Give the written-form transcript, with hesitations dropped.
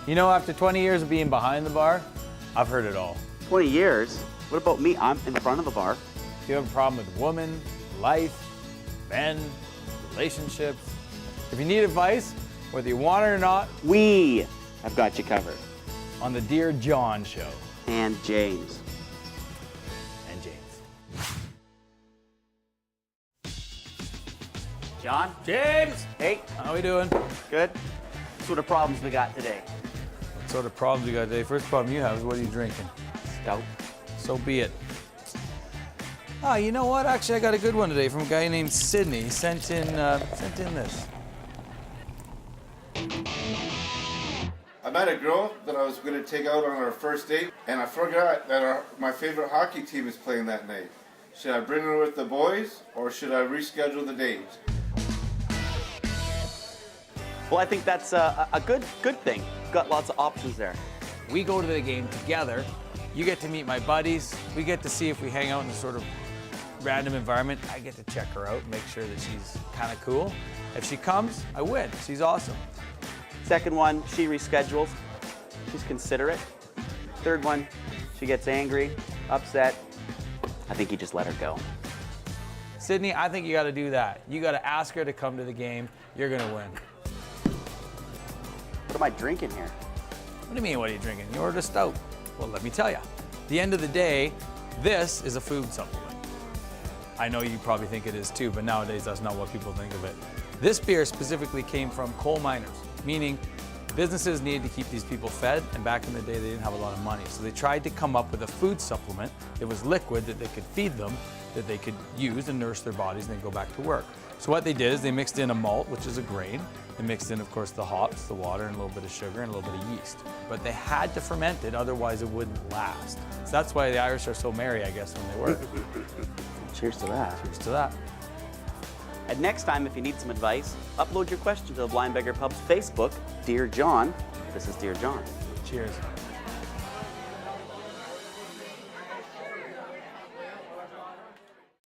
You know, after 20 years of being behind the bar, I've heard it all. 20 years? What about me? I'm in front of the bar. If you have a problem with women, life, men, relationships, if you need advice, whether you want it or not, We have got you covered. on the Dear John Show. And James. And James. John? James! Hey, How we doing? good? What sort of problems we got today? What sort of problems you got today? First problem you have is what are you drinking? Stout. So be it. Ah, you know what? Actually, I got a good one today from a guy named Sydney. He sent in this. I met a girl that I was going to take out on our first date, and I forgot that my favorite hockey team is playing that night. Should I bring her with the boys, or should I reschedule the date? Well, I think that's a good thing. Got lots of options there. We go to the game together. You get to meet my buddies. We get to see if we hang out in a sort of random environment. I get to check her out and make sure that she's kind of cool. If she comes, I win. She's awesome. Second one, she reschedules. She's considerate. Third one, she gets angry, upset. I think you just let her go. Sydney, I think you got to do that. You got to ask her to come to the game. You're going to win. What am I drinking here? What do you mean, what are you drinking? You ordered a stout. Well, let me tell you. At the end of the day, this is a food supplement. I know you probably think it is too, but nowadays that's not what people think of it. This beer specifically came from coal miners, meaning businesses needed to keep these people fed, and back in the day they didn't have a lot of money. So they tried to come up with a food supplement that was liquid that they could feed them, that they could use and nourish their bodies and then go back to work. So what they did is they mixed in a malt, which is a grain. They mixed in, of course, the hops, the water, and a little bit of sugar and a little bit of yeast. But they had to ferment it, otherwise it wouldn't last. So that's why the Irish are so merry, I guess, when they work. Cheers to that. Cheers to that. And next time, if you need some advice, upload your question to the Blind Beggar Pub's Facebook, Dear John. This is Dear John. Cheers.